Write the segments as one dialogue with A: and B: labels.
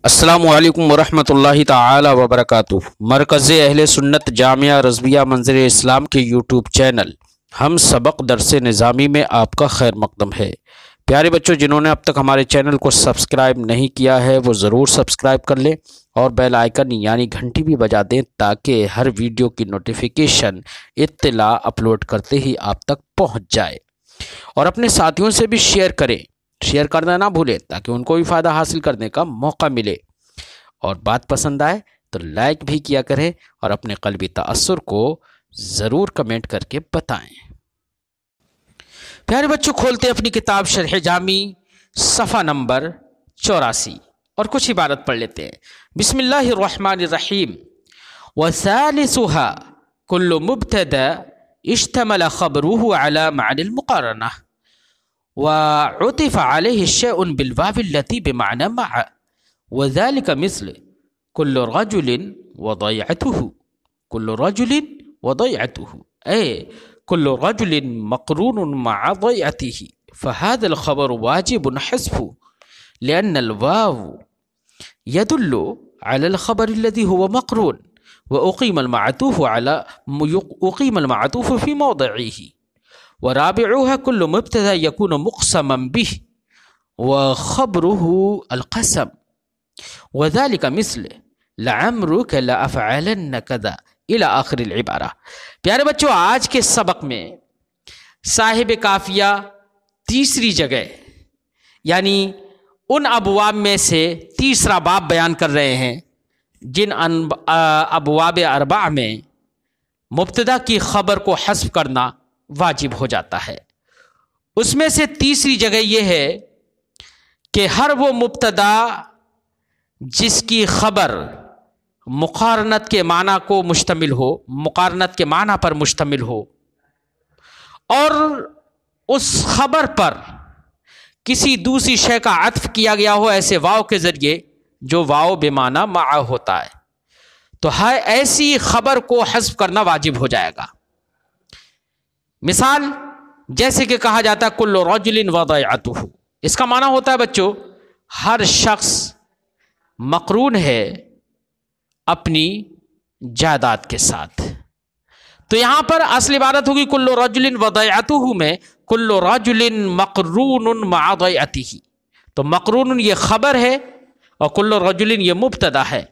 A: السلام علیکم ورحمۃ اللہ تعالی وبرکاتہ۔ مرکز اہل سنت جامعہ رضویہ منظر اسلام کے یوٹیوب چینل ہم سبق درس نظامی میں آپ کا خیر مقدم ہے۔ پیارے بچوں، جنہوں نے اب تک ہمارے چینل کو سبسکرائب نہیں کیا ہے وہ ضرور سبسکرائب کر لیں اور بیل آئیکن یعنی گھنٹی بھی بجا دیں تاکہ ہر ویڈیو کی نوٹیفیکیشن اطلاع اپلوڈ کرتے ہی آپ تک پہنچ جائے، اور اپنے ساتھیوں سے بھی شیئر کریں، شیئر کرنا نہ بھولیں تاکہ ان کو بھی فائدہ حاصل کرنے کا موقع ملے، اور بات پسند آئے تو لائک بھی کیا کریں اور اپنے قلبی تأثر کو ضرور کمنٹ کر کے بتائیں۔ پیارے بچوں، کھولتے اپنی کتاب شرح جامی صفحہ نمبر 84 اور کچھ عبارت پڑھ لیتے ہیں۔ بسم اللہ الرحمن الرحیم۔ وثالثها كل مبتدا اشتمل خبره على معنى المقارنة وعطف عليه الشيء بالواو التي بمعنى مع، وذلك مثل كل رجل وضيعته، كل رجل وضيعته، أي كل رجل مقرون مع ضيعته، فهذا الخبر واجب حذفه لأن الواو يدل على الخبر الذي هو مقرون، وأقيم المعطوف في موضعه، ورابعها كل مبتدا يكون مقسما به وخبره القسم، وذلك مثل لعمرك لأفعلن كذا الى آخر العبارہ۔ پیارے بچوں، آج کے سبق میں صاحب قافیہ تیسری جگہ یعنی ان ابواب میں سے تیسرا باب بیان کر رہے ہیں جن ابواب اربع میں مبتدا کی خبر کو حذف کرنا واجب ہو جاتا ہے۔ اس میں سے تیسری جگہ یہ ہے کہ ہر وہ مبتدا جس کی خبر مقارنت کے معنی کو مشتمل ہو، مقارنت کے معنی پر مشتمل ہو، اور اس خبر پر کسی دوسری شے کا عطف کیا گیا ہو ایسے واو کے ذریعے جو واو بمعنی مع ہوتا ہے، تو ایسی خبر کو حذف کرنا واجب ہو جائے گا۔ مثال جیسے کہ کہا جاتا ہے کل رجل وضیعته، اس کا معنی ہوتا ہے بچوں ہر شخص مقرون ہے اپنی جائیداد کے ساتھ۔ تو یہاں پر اصل عبارت ہوگی کل رجل وضیعته میں کل رجل مقرون مع ضیعته، تو مقرون یہ خبر ہے اور کل رجل یہ مبتدا ہے۔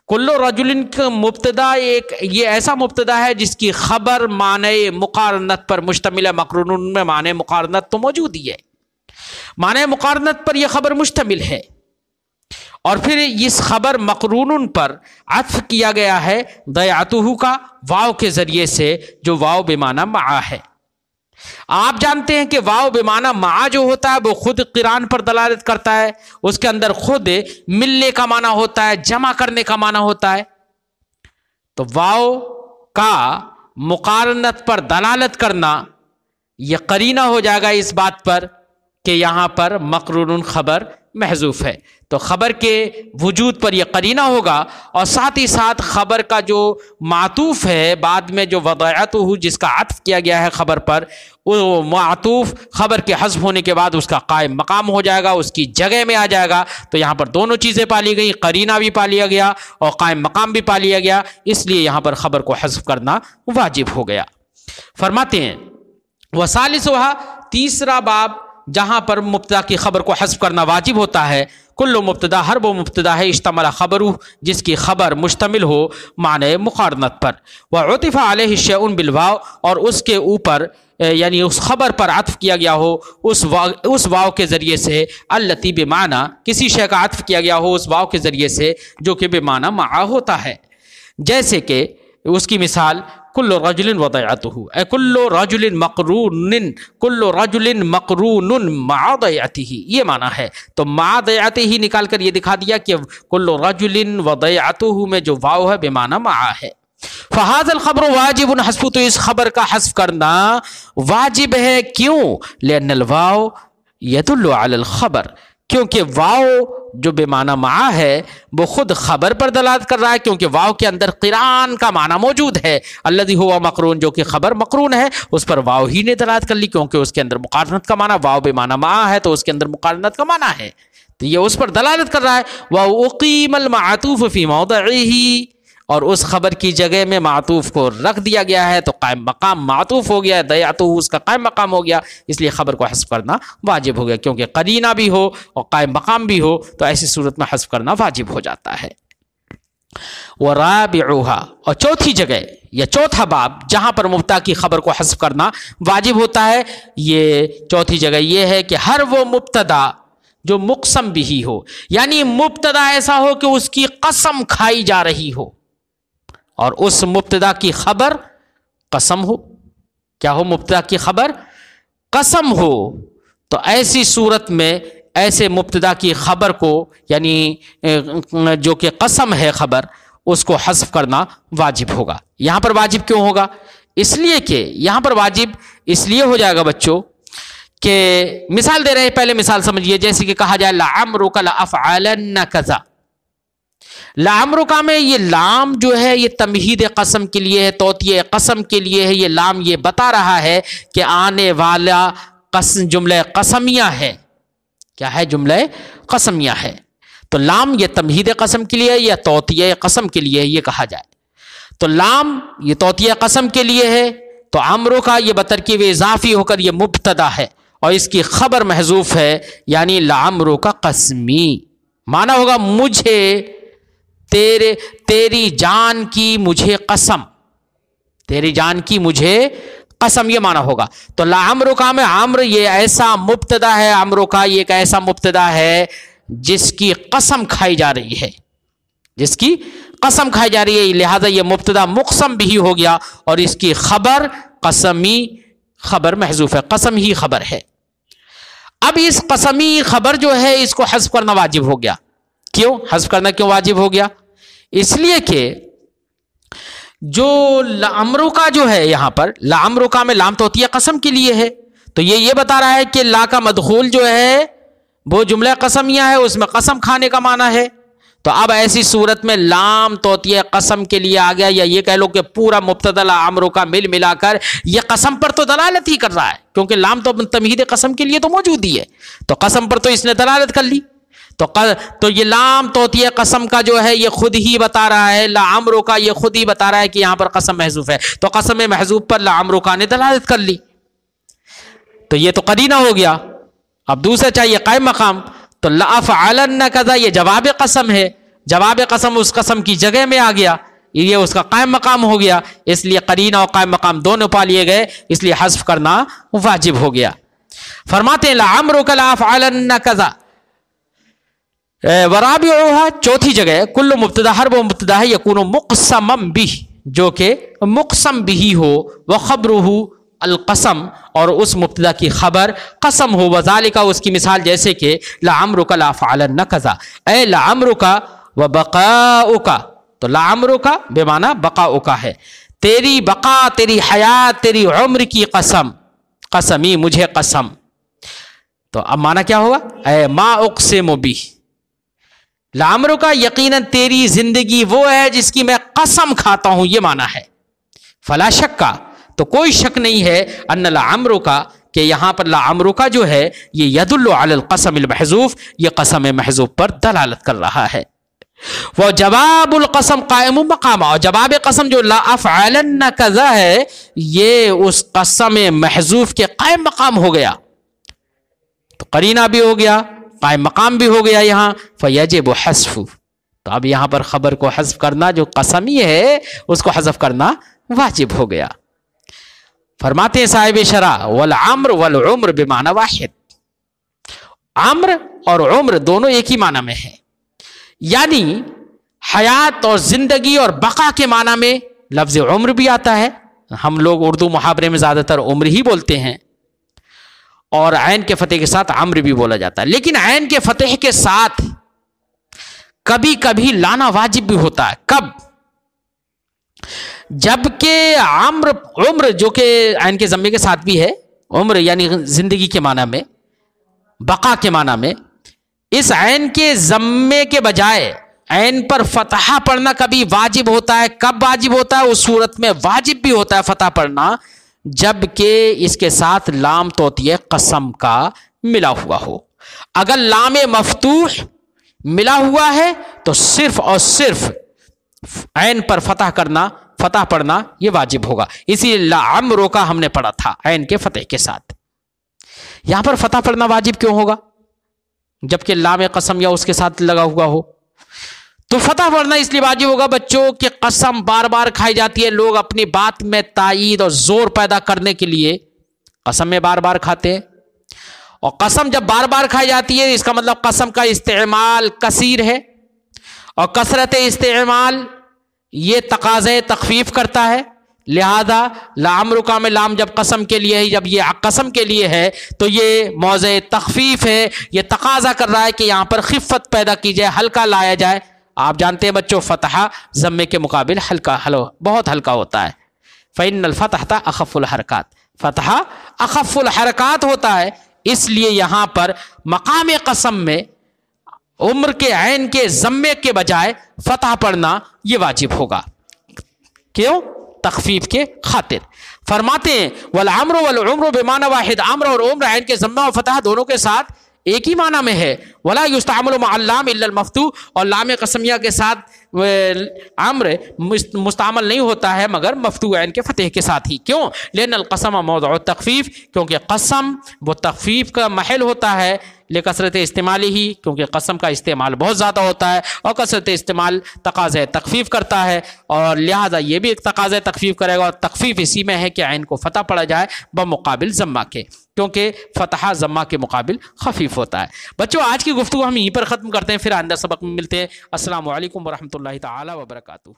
A: کل رجل کا مبتدا یہ ایسا مبتدا ہے جس کی خبر معنی مقارنت پر مشتمل ہے۔ مقرون میں معنی مقارنت تو موجود ہی ہے، معنی مقارنت پر یہ خبر مشتمل ہے، اور پھر اس خبر مقرون پر عطف کیا گیا ہے ضیعته کا واو کے ذریعے سے جو واو بمعنی مع ہے۔ آپ جانتے ہیں کہ واو بمعنی مع جو ہوتا ہے وہ خود قران پر دلالت کرتا ہے، اس کے اندر خود ملنے کا معنی ہوتا ہے، جمع کرنے کا معنی ہوتا ہے، تو واو کا مقارنت پر دلالت کرنا یہ قرینہ ہو جائے گا اس بات پر کہ یہاں پر مقرون خبر محذوف ہے، تو خبر کے وجود پر یہ قرینہ ہوگا، اور ساتھ ہی ساتھ خبر کا جو معطوف ہے بعد میں جو وضیعته جس کا عطف کیا گیا ہے خبر پر، وہ معطوف خبر کے حذف ہونے کے بعد اس کا قائم مقام ہو جائے گا، اس کی جگہ میں آ جائے گا۔ تو یہاں پر دونوں چیزیں پالی گئی، قرینہ بھی پا لیا گیا اور قائم مقام بھی پا لیا گیا، اس لیے یہاں پر خبر کو حذف کرنا واجب ہو گیا۔ فرماتے ہیں وثالثها، تیسرا باب جہاں پر مبتدا کی خبر کو حذف کرنا واجب ہوتا ہے، کل مبتدا ہر وہ مبتدا ہے اشتمل خبرہ جس کی خبر مشتمل ہو معنی مقارنت پر، وعطف علیہ الشیء بالواو، اور اس کے اوپر یعنی اس خبر پر عطف کیا گیا ہو اس واو کے ذریعے سے، التی بمعنی کسی شے کا عطف کیا گیا ہو اس واو کے ذریعے سے جو کہ بمعنی مع ہوتا ہے، جیسے کہ اس کی مثال کل رجل وضیعته، اے کل رجل مقرون مع ضیعته، یہ معنی ہے۔ تو مع ضیعته نکال کر یہ دکھا دیا کہ کل رجل وضیعته میں جو واو ہے بمعنی مع ہے۔ فهذا الخبر واجب حذفه، تو اس خبر کا حذف کرنا واجب ہے، کیوں؟ لأن الواو يدل على الخبر، کیونکہ واو جو بے معنی مع ہے وہ خود خبر پر دلالت کر رہا ہے، کیونکہ واو کے اندر قران کا معنی موجود ہے، الذی ہوا مقرون، جو کہ خبر مقرون ہے اس پر واو ہی نے دلالت کر لی، کیونکہ اس کے اندر مقارنت کا معنی، واو بے معنی مع ہے تو اس کے اندر مقارنت کا معنی ہے۔ تو یہ اس پر دلالت کر رہا ہے. وَأُقِيمَ الْمَعْطُوفُ فِي مَوْضِعِهِ، اور اس خبر کی جگہ میں معطوف کو رکھ دیا گیا ہے تو قائم مقام معطوف ہو گیا، ضیعتہ اس کا قائم مقام ہو گیا، اس لیے خبر کو حذف کرنا واجب ہو گیا، کیونکہ قرینہ بھی ہو اور قائم مقام بھی ہو تو ایسی صورت میں حذف کرنا واجب ہو جاتا ہے. وَرَابِعُهَا، اور چوتھی جگہ یا چوتھا باب جہاں پر مبتدا کی خبر کو حذف کرنا واجب ہوتا ہے، یہ چوتھی جگہ یہ ہے کہ ہر وہ مبتدا جو مقسم بھی ہو، یعنی مبتدا ایسا ہو کہ اس کی قسم کھائی جا رہی ہو اور اس مبتدا کی خبر قسم ہو. کیا ہو؟ مبتدا کی خبر قسم ہو. تو ایسی صورت میں ایسے مبتدا کی خبر کو، یعنی جو کہ قسم ہے خبر، اس کو حذف کرنا واجب ہوگا. یہاں پر واجب کیوں ہوگا؟ اس لیے کہ یہاں پر واجب اس لیے ہو جائے گا بچوں کہ مثال دے رہے ہیں، پہلے مثال سمجھیے، جیسے کہ کہا جائے لعمرک لافعلن کذا. لعمرک میں یہ لام جو ہے یہ تمہید قسم کے لیے ہے، توطیہ قسم کے لیے ہے. یہ لام یہ بتا رہا ہے کہ آنے والا جملہ قسمیہ ہے. کیا ہے؟ جملہ قسمیہ ہے. تو لام یہ تمہید قسم کے لیے یا توطیہ قسم کے لیے یہ کہا جائے. تو لام یہ توطیہ قسم کے لیے ہے، تو عمرو کا یہ بترکیب اضافی ہو کر یہ مبتدا ہے اور اس کی خبر محذوف ہے، یعنی لعمرو کا قسمی. مانا ہوگا مجھے تیری جان کی مجھے قسم، تیری جان کی مجھے قسم، یہ مانا ہوگا. تو لعمرو کا میں عمرو یہ ایسا مبتدا ہے، عمرو کا یہ ایک ایسا مبتدا ہے جس کی قسم کھائی جا رہی ہے، جس کی قسم کھائی جا رہی ہے، لہذا یہ مبتدا مقسم بھی ہو گیا اور اس کی خبر قسمی خبر محذوف ہے، قسم ہی خبر ہے. اب اس قسمی خبر جو ہے اس کو حذف کرنا واجب ہو گیا. کیوں حذف کرنا کیوں واجب ہو گیا؟ اس لیے کہ جو لعمرو کا جو ہے یہاں پر لعمرو کا میں لام توطیہ قسم کے لیے ہے، تو یہ بتا رہا ہے کہ لا کا مدخول جو ہے وہ جملہ قسمیہ ہے، اس میں قسم کھانے کا معنی ہے. تو اب ایسی صورت میں لام توطیہ قسم کے لیے آ گیا، یا یہ کہہ لو کہ پورا مبتدا لعمرو کا ملا کر یہ قسم پر تو دلالت ہی کر رہا ہے، کیونکہ لام تو تمہید قسم کے لیے تو موجود ہی ہے، تو قسم پر تو اس نے دلالت کر لی. تو یہ لام توطیہ قسم کا جو ہے یہ خود ہی بتا رہا ہے، لعمرو کا یہ خود ہی بتا رہا ہے کہ یہاں پر قسم محذوف ہے، تو قسم محذوف پر لعمرو کا نے دلالت کر لی. تو یہ تو قرینہ ہو گیا. اب دوسرا چاہیے قائم مقام، تو لافعلن کذا یہ جواب قسم ہے، جواب قسم اس قسم کی جگہ میں آ گیا، یہ اس کا قائم مقام ہو گیا، اس لیے قرینہ اور قائم مقام دونوں پا لیے گئے، اس لیے حذف کرنا واجب ہو گیا. فرماتے ہیں لعمرک لافعلن کذا. ورابعها چوتھی جگہ کل مبتدا ہر وہ مبتدا ہے یکون مقسما بھی جو کہ مقسم بھی ہو، وخبرہ القسم اور اس مبتدا کی خبر قسم ہو، وذالک اس کی مثال جیسے کہ لعمرک لافعلن کذا اے لعمرک وبقاؤک. تو لعمرک بمعنی بقاؤک ہے، تیری بقا، تیری حیات، تیری عمر کی قسم، قسمی مجھے قسم. تو اب معنی کیا ہوگا؟ اے ما اقسم بھی، لعمرو کا یقیناً تیری زندگی وہ ہے جس کی میں قسم کھاتا ہوں، یہ معنی ہے. فلا شک کا تو کوئی شک نہیں ہے، ان لعمرو کا کہ یہاں پر لعمرو کا جو ہے یہ یدل علی القسم المحذوف، یہ قسم محذوف پر دلالت کر رہا ہے. وہ جواب القسم قائم مقام، اور جواب قسم جو لا افعلن کذا ہے یہ اس قسم محذوف کے قائم مقام ہو گیا. تو قرینہ بھی ہو گیا، قائم مقام بھی ہو گیا یہاں. فیجب حذف، تو اب یہاں پر خبر کو حذف کرنا جو قسمی ہے اس کو حذف کرنا واجب ہو گیا. فرماتے ہیں صاحب شرح والعمر والعمر بمعنی واحد، عمر اور عمر دونوں ایک ہی معنی میں ہے، یعنی حیات اور زندگی اور بقا کے معنی میں لفظ عمر بھی آتا ہے. ہم لوگ اردو محاورے میں زیادہ تر عمر ہی بولتے ہیں، اور عین کے فتح کے ساتھ عمر بھی بولا جاتا ہے، لیکن عین کے فتح کے ساتھ کبھی کبھی لانا واجب بھی ہوتا ہے. کب؟ جبکہ عمر جو کہ عین کے ضمے کے ساتھ بھی ہے، عمر یعنی زندگی کے معنی میں، بقا کے معنی میں، اس عین کے ضمے کے بجائے عین پر فتحہ پڑھنا کبھی واجب ہوتا ہے. کب واجب ہوتا ہے؟ اس صورت میں واجب بھی ہوتا ہے فتح پڑھنا جبکہ اس کے ساتھ لام توطیہ قسم کا ملا ہوا ہو. اگر لام مفتوح ملا ہوا ہے تو صرف اور صرف عین پر فتح پڑھنا یہ واجب ہوگا. اسی لعمرو کا ہم نے پڑھا تھا عین کے فتح کے ساتھ. یہاں پر فتح پڑھنا واجب کیوں ہوگا جبکہ لام قسم یا اس کے ساتھ لگا ہوا ہو؟ تو فتح پڑھنا اس لیے واجب ہوگا بچوں کہ قسم بار بار کھائی جاتی ہے. لوگ اپنی بات میں تائید اور زور پیدا کرنے کے لیے قسم میں بار بار کھاتے ہیں, اور قسم جب بار بار کھائی جاتی ہے اس کا مطلب قسم کا استعمال کثیر ہے, اور کثرت استعمال یہ تقاضے تخفیف کرتا ہے. لہذا لعمرک میں لام جب قسم کے لیے ہے, جب یہ قسم کے لیے ہے تو یہ موضع تخفیف ہے, یہ تقاضا کر رہا ہے کہ یہاں پر خفت پیدا کی جائے, ہلکا لایا جائے. آپ جانتے ہیں بچوں فتحہ ضمے کے مقابل بہت ہلکا ہوتا ہے. فإن الفتحۃ اخف الحرکات, فتحہ اخف الحرکات ہوتا ہے, اس لیے یہاں پر مقام قسم میں عمر کے عین کے ضمے کے بجائے فتح پڑھنا یہ واجب ہوگا. کیوں؟ تخفیف کے خاطر. فرماتے ہیں والعمر والعمر بمعنی واحد, عمر اور عمر عین کے ضمہ اور فتح دونوں کے ساتھ ایک ہی معنی میں ہے. ولا یستعمل مع اللام الا المفتوح, اور لام قسمیہ کے ساتھ عمر مستعمل نہیں ہوتا ہے مگر مفتوح عین کے فتح کے ساتھ ہی. کیوں؟ لأن القسم موضع التخفیف, کیونکہ قسم وہ تخفیف کا محل ہوتا ہے. لکثرت استعمال ہی, کیونکہ قسم کا استعمال بہت زیادہ ہوتا ہے اور کثرت استعمال تقاضے تخفیف کرتا ہے, اور لہذا یہ بھی ایک تقاضے تخفیف کرے گا. اور تخفیف اسی میں ہے کہ عین کو فتح پڑا جائے بمقابل ضمہ کے, کیونکہ فتحہ ضمہ کے مقابل خفیف ہوتا ہے. بچوں آج کی گفتگو ہم یہیں پر ختم کرتے ہیں, پھر آئندہ سبق میں ملتے ہیں. السلام علیکم ورحمۃ اللہ تعالی وبرکاتہ.